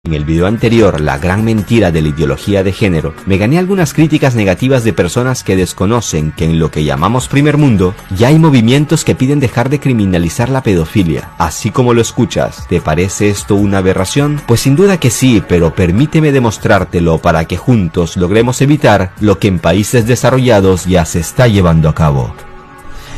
En el video anterior, La gran mentira de la ideología de género, me gané algunas críticas negativas de personas que desconocen que en lo que llamamos primer mundo, ya hay movimientos que piden dejar de criminalizar la pedofilia. Así como lo escuchas, ¿te parece esto una aberración? Pues sin duda que sí, pero permíteme demostrártelo para que juntos logremos evitar lo que en países desarrollados ya se está llevando a cabo.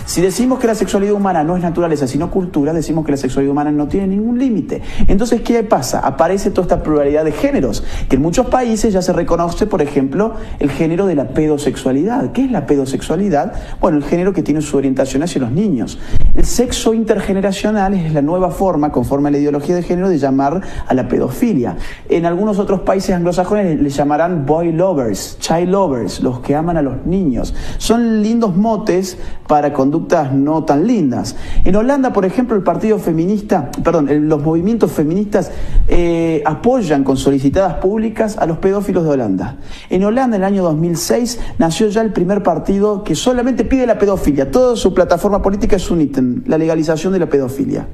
Si decimos que la sexualidad humana no es naturaleza, sino cultura, decimos que la sexualidad humana no tiene ningún límite. Entonces, ¿qué pasa? Aparece toda esta pluralidad de géneros, que en muchos países ya se reconoce, por ejemplo, el género de la pedosexualidad. ¿Qué es la pedosexualidad? Bueno, el género que tiene su orientación hacia los niños. El sexo intergeneracional es la nueva forma, conforme a la ideología de género, de llamar a la pedofilia. En algunos otros países anglosajones le llamarán boy lovers, child lovers, los que aman a los niños. Son lindos motes para conductas no tan lindas. En Holanda, por ejemplo, los movimientos feministas apoyan con solicitadas públicas a los pedófilos de Holanda. En Holanda, en el año 2006, nació ya el primer partido que solamente pide la pedofilia. Toda su plataforma política es un ítem, la legalización de la pedofilia.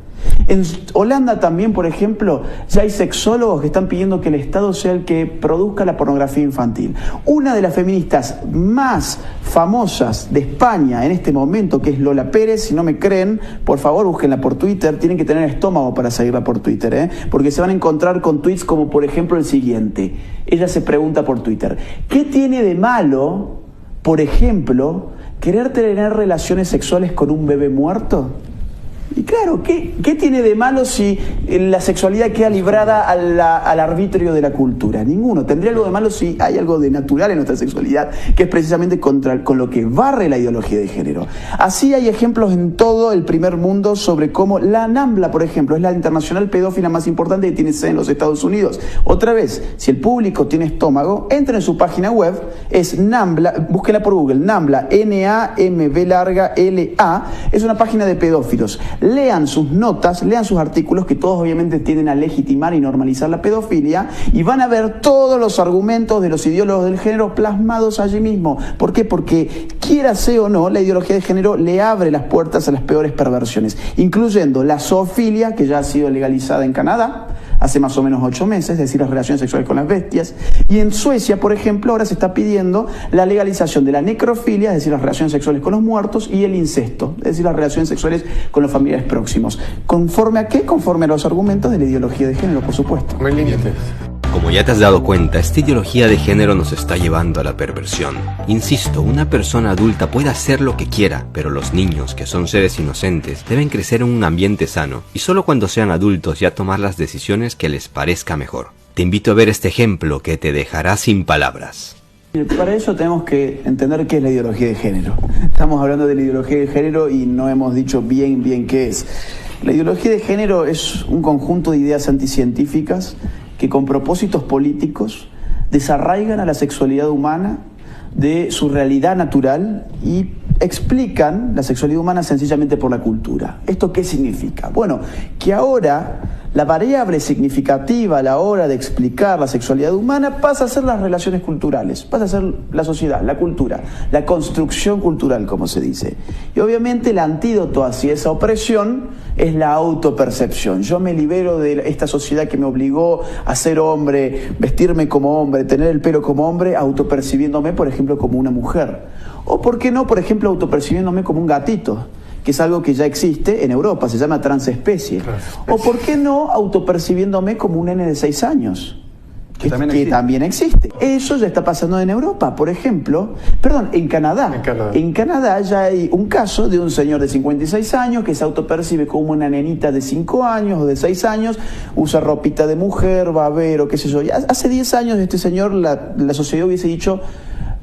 En Holanda también, por ejemplo, ya hay sexólogos que están pidiendo que el Estado sea el que produzca la pornografía infantil. Una de las feministas más famosas de España en este momento, que es Lola Pérez, si no me creen, por favor búsquenla por Twitter, tienen que tener estómago para seguirla por Twitter, porque se van a encontrar con tweets como por ejemplo el siguiente. Ella se pregunta por Twitter: ¿qué tiene de malo, por ejemplo, querer tener relaciones sexuales con un bebé muerto? Y claro, ¿qué tiene de malo si la sexualidad queda librada al arbitrio de la cultura? Ninguno. Tendría algo de malo si hay algo de natural en nuestra sexualidad, que es precisamente con lo que barre la ideología de género. Así hay ejemplos en todo el primer mundo sobre cómo la NAMBLA, por ejemplo, es la internacional pedófila más importante que tiene sede en los Estados Unidos. Otra vez, si el público tiene estómago, entren en su página web, es NAMBLA, búsquenla por Google, NAMBLA, N-A-M-B-L-A, es una página de pedófilos. Lean sus notas, lean sus artículos, que todos obviamente tienden a legitimar y normalizar la pedofilia, y van a ver todos los argumentos de los ideólogos del género plasmados allí mismo. ¿Por qué? Porque, quiera sea o no, la ideología de género le abre las puertas a las peores perversiones, incluyendo la zoofilia, que ya ha sido legalizada en Canadá hace más o menos 8 meses, es decir, las relaciones sexuales con las bestias. Y en Suecia, por ejemplo, ahora se está pidiendo la legalización de la necrofilia, es decir, las relaciones sexuales con los muertos, y el incesto, es decir, las relaciones sexuales con los familiares próximos. ¿Conforme a qué? Conforme a los argumentos de la ideología de género, por supuesto. No hay límites. Como ya te has dado cuenta, esta ideología de género nos está llevando a la perversión. Insisto, una persona adulta puede hacer lo que quiera, pero los niños, que son seres inocentes, deben crecer en un ambiente sano, y solo cuando sean adultos ya tomar las decisiones que les parezca mejor. Te invito a ver este ejemplo que te dejará sin palabras. Para eso tenemos que entender qué es la ideología de género. Estamos hablando de la ideología de género y no hemos dicho bien qué es. La ideología de género es un conjunto de ideas anticientíficas que con propósitos políticos desarraigan a la sexualidad humana de su realidad natural y explican la sexualidad humana sencillamente por la cultura. ¿Esto qué significa? Bueno, que ahora la variable significativa a la hora de explicar la sexualidad humana pasa a ser las relaciones culturales, pasa a ser la sociedad, la cultura, la construcción cultural, como se dice. Y obviamente el antídoto hacia esa opresión es la autopercepción. Yo me libero de esta sociedad que me obligó a ser hombre, vestirme como hombre, tener el pelo como hombre, autopercibiéndome, por ejemplo, como una mujer. O, ¿por qué no, por ejemplo, autopercibiéndome como un gatito? Que es algo que ya existe en Europa, se llama transespecie. O, ¿por qué no, autopercibiéndome como un nene de 6 años? Que también existe. Eso ya está pasando en Europa, por ejemplo, en Canadá. En Canadá ya hay un caso de un señor de 56 años que se autopercibe como una nenita de 5 años o de 6 años, usa ropita de mujer, babero, qué sé yo. Y hace 10 años este señor, la sociedad hubiese dicho: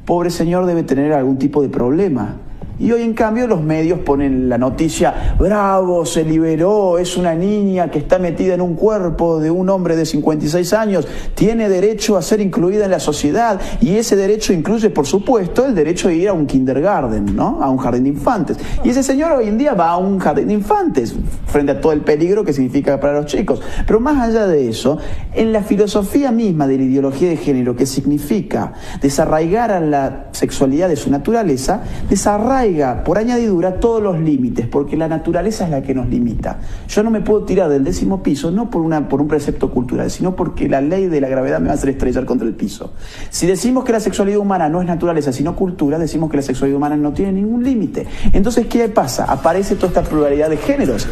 pobre señor, debe tener algún tipo de problema. Y hoy, en cambio, los medios ponen la noticia: bravo, se liberó, es una niña que está metida en un cuerpo de un hombre de 56 años, tiene derecho a ser incluida en la sociedad, y ese derecho incluye, por supuesto, el derecho de ir a un kindergarten, ¿no? A un jardín de infantes. Y ese señor hoy en día va a un jardín de infantes, frente a todo el peligro que significa para los chicos. Pero más allá de eso, en la filosofía misma de la ideología de género, que significa desarraigar a la sexualidad de su naturaleza, desarraiga traiga por añadidura todos los límites, porque la naturaleza es la que nos limita. Yo no me puedo tirar del 10º piso, no por un precepto cultural, sino porque la ley de la gravedad me va a hacer estrellar contra el piso. Si decimos que la sexualidad humana no es naturaleza, sino cultura, decimos que la sexualidad humana no tiene ningún límite. Entonces, ¿qué pasa? Aparece toda esta pluralidad de géneros.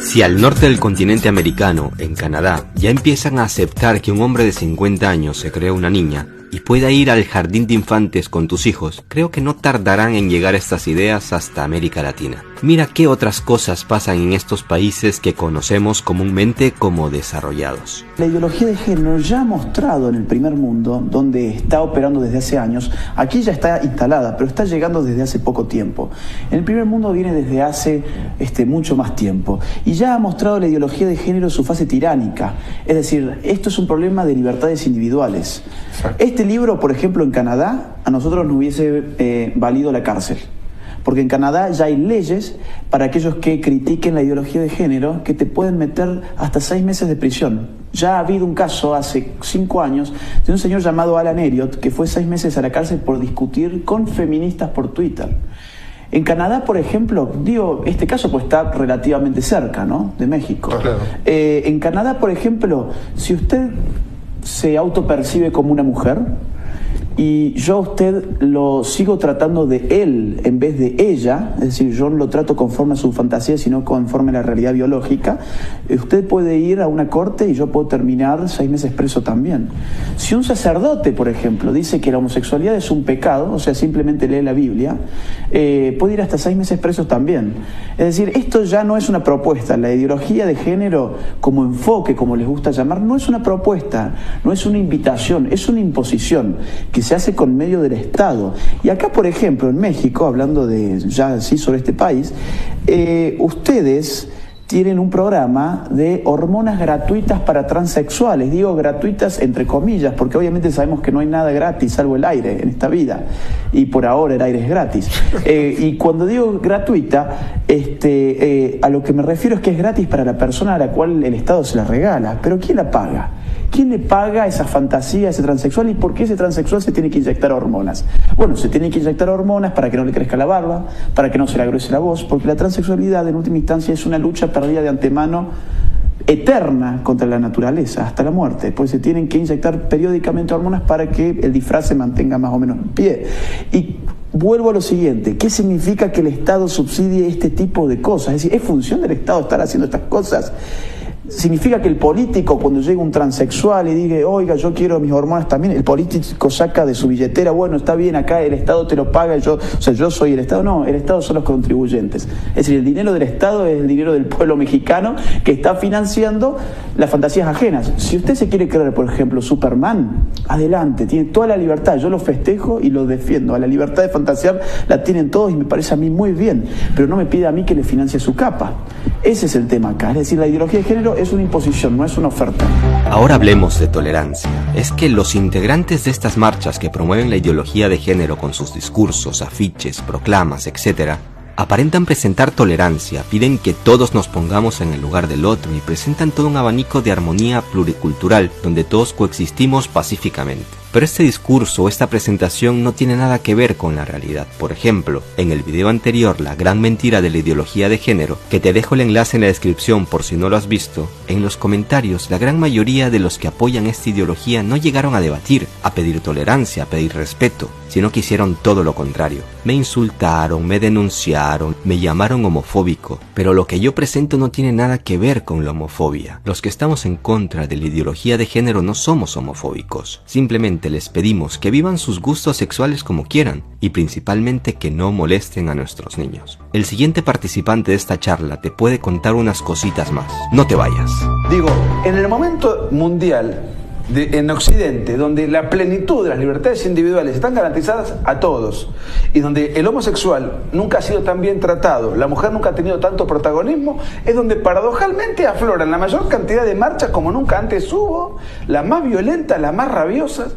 Si al norte del continente americano, en Canadá, ya empiezan a aceptar que un hombre de 50 años se cree una niña y pueda ir al jardín de infantes con tus hijos, creo que no tardarán en llegar estas ideas hasta América Latina. Mira qué otras cosas pasan en estos países que conocemos comúnmente como desarrollados. La ideología de género ya ha mostrado en el primer mundo, donde está operando desde hace años, aquí ya está instalada, pero está llegando desde hace poco tiempo. En el primer mundo viene desde hace mucho más tiempo, y ya ha mostrado la ideología de género su fase tiránica. Es decir, esto es un problema de libertades individuales. Este libro, por ejemplo, en Canadá, a nosotros nos hubiese valido la cárcel. Porque en Canadá ya hay leyes para aquellos que critiquen la ideología de género que te pueden meter hasta 6 meses de prisión. Ya ha habido un caso hace 5 años de un señor llamado Alan Elliot que fue 6 meses a la cárcel por discutir con feministas por Twitter. En Canadá, por ejemplo, este caso pues está relativamente cerca, ¿no?, de México. Claro. En Canadá, por ejemplo, si usted se autopercibe como una mujer y yo a usted lo sigo tratando de él en vez de ella, es decir, yo no lo trato conforme a su fantasía, sino conforme a la realidad biológica, usted puede ir a una corte y yo puedo terminar 6 meses preso también. Si un sacerdote, por ejemplo, dice que la homosexualidad es un pecado, o sea, simplemente lee la Biblia, puede ir hasta 6 meses preso también. Es decir, esto ya no es una propuesta. La ideología de género como enfoque, como les gusta llamar, no es una propuesta, no es una invitación, es una imposición que se hace con medio del Estado. Y acá, por ejemplo, en México, hablando ya así sobre este país, ustedes tienen un programa de hormonas gratuitas para transexuales. Digo gratuitas entre comillas, porque obviamente sabemos que no hay nada gratis salvo el aire en esta vida, y por ahora el aire es gratis. Y cuando digo gratuita, a lo que me refiero es que es gratis para la persona a la cual el Estado se la regala. Pero ¿quién la paga? ¿Quién le paga esa fantasía a ese transexual y por qué ese transexual se tiene que inyectar hormonas? Bueno, se tiene que inyectar hormonas para que no le crezca la barba, para que no se le agruese la voz, porque la transexualidad en última instancia es una lucha perdida de antemano eterna contra la naturaleza, hasta la muerte, pues se tienen que inyectar periódicamente hormonas para que el disfraz se mantenga más o menos en pie. Y vuelvo a lo siguiente, ¿qué significa que el Estado subsidie este tipo de cosas? Es decir, ¿es función del Estado estar haciendo estas cosas? Significa que el político, cuando llega un transexual y diga, oiga, yo quiero mis hormonas también, el político saca de su billetera, bueno, está bien, acá el Estado te lo paga, yo soy el Estado. No, el Estado son los contribuyentes. Es decir, el dinero del Estado es el dinero del pueblo mexicano que está financiando las fantasías ajenas. Si usted se quiere creer, por ejemplo, Superman, adelante, tiene toda la libertad, yo lo festejo y lo defiendo. A la libertad de fantasear la tienen todos y me parece a mí muy bien, pero no me pida a mí que le financie su capa. Ese es el tema acá, es decir, la ideología de género es una imposición, no es una oferta. Ahora hablemos de tolerancia. Es que los integrantes de estas marchas que promueven la ideología de género con sus discursos, afiches, proclamas, etc., aparentan presentar tolerancia, piden que todos nos pongamos en el lugar del otro y presentan todo un abanico de armonía pluricultural donde todos coexistimos pacíficamente. Pero este discurso o esta presentación no tiene nada que ver con la realidad. Por ejemplo, en el video anterior, La gran mentira de la ideología de género, que te dejo el enlace en la descripción por si no lo has visto, en los comentarios la gran mayoría de los que apoyan esta ideología no llegaron a debatir, a pedir tolerancia, a pedir respeto, sino que hicieron todo lo contrario. Me insultaron, me denunciaron, me llamaron homofóbico, pero lo que yo presento no tiene nada que ver con la homofobia. Los que estamos en contra de la ideología de género no somos homofóbicos, simplemente les pedimos que vivan sus gustos sexuales como quieran y principalmente que no molesten a nuestros niños. El siguiente participante de esta charla te puede contar unas cositas más. No te vayas. Digo, en el momento mundial en Occidente, donde la plenitud de las libertades individuales están garantizadas a todos y donde el homosexual nunca ha sido tan bien tratado, la mujer nunca ha tenido tanto protagonismo, es donde paradojalmente afloran la mayor cantidad de marchas como nunca antes hubo, las más violentas, las más rabiosas.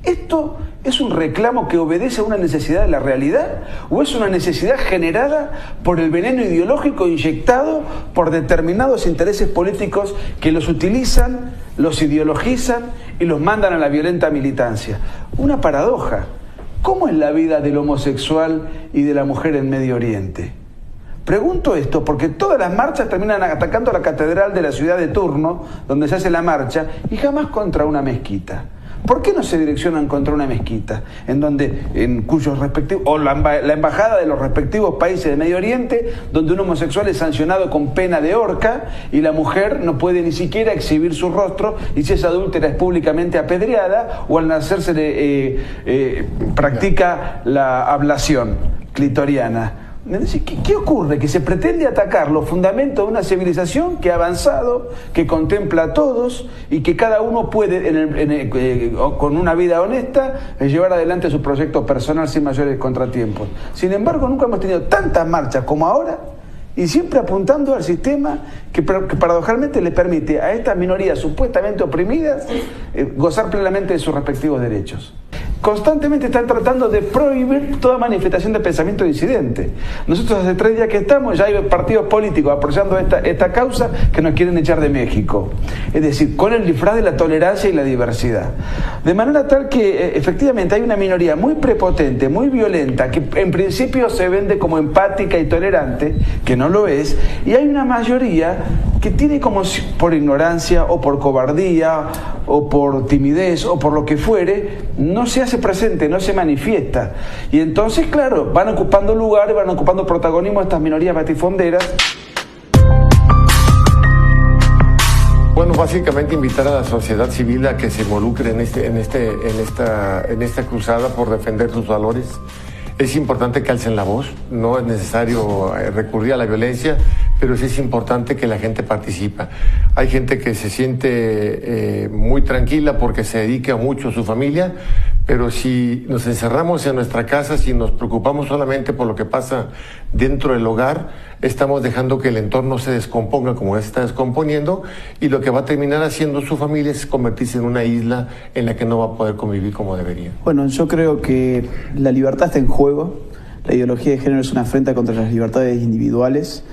¿Esto es un reclamo que obedece a una necesidad de la realidad o es una necesidad generada por el veneno ideológico inyectado por determinados intereses políticos que los utilizan, los ideologizan y los mandan a la violenta militancia? Una paradoja. ¿cómo es la vida del homosexual y de la mujer en Medio Oriente? Pregunto esto porque todas las marchas terminan atacando a la catedral de la ciudad de turno, donde se hace la marcha, y jamás contra una mezquita. ¿Por qué no se direccionan contra una mezquita? En cuyos respectivos, o la embajada de los respectivos países de Medio Oriente, donde un homosexual es sancionado con pena de horca y la mujer no puede ni siquiera exhibir su rostro, y si es adúltera es públicamente apedreada, o al nacer se le practica la ablación clitoriana. ¿Qué ocurre? Que se pretende atacar los fundamentos de una civilización que ha avanzado, que contempla a todos y que cada uno puede, con una vida honesta, llevar adelante su proyecto personal sin mayores contratiempos. Sin embargo, nunca hemos tenido tantas marchas como ahora, y siempre apuntando al sistema que paradojalmente le permite a estas minorías supuestamente oprimidas gozar plenamente de sus respectivos derechos. Constantemente están tratando de prohibir toda manifestación de pensamiento disidente. Nosotros hace 3 días que estamos, ya hay partidos políticos apoyando esta causa que nos quieren echar de México. Es decir, con el disfraz de la tolerancia y la diversidad. De manera tal que efectivamente hay una minoría muy prepotente, muy violenta, que en principio se vende como empática y tolerante, que no lo es, y hay una mayoría que tiene como por ignorancia o por cobardía o por timidez o por lo que fuere, no se hace presente, no se manifiesta. Y entonces, claro, van ocupando lugares, van ocupando protagonismo estas minorías batifonderas. Bueno, básicamente invitar a la sociedad civil a que se involucre en esta cruzada por defender sus valores. Es importante que alcen la voz, no es necesario recurrir a la violencia, pero sí es importante que la gente participe. Hay gente que se siente muy tranquila porque se dedica mucho a su familia, pero si nos encerramos en nuestra casa, si nos preocupamos solamente por lo que pasa dentro del hogar, estamos dejando que el entorno se descomponga como se está descomponiendo, y lo que va a terminar haciendo su familia es convertirse en una isla en la que no va a poder convivir como debería. Bueno, yo creo que la libertad está en juego. La ideología de género es una afrenta contra las libertades individuales.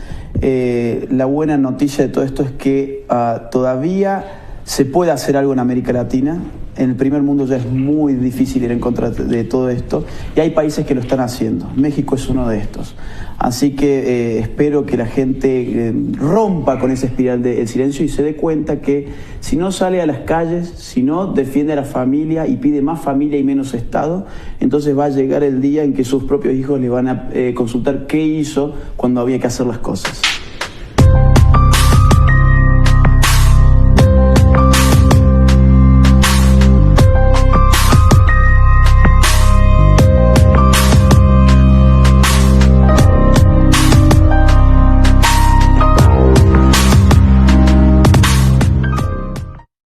La buena noticia de todo esto es que todavía se puede hacer algo en América Latina. En el primer mundo ya es muy difícil ir en contra de todo esto, y hay países que lo están haciendo. México es uno de estos. Así que espero que la gente rompa con esa espiral del silencio y se dé cuenta que si no sale a las calles, si no defiende a la familia y pide más familia y menos Estado, entonces va a llegar el día en que sus propios hijos le van a consultar qué hizo cuando había que hacer las cosas.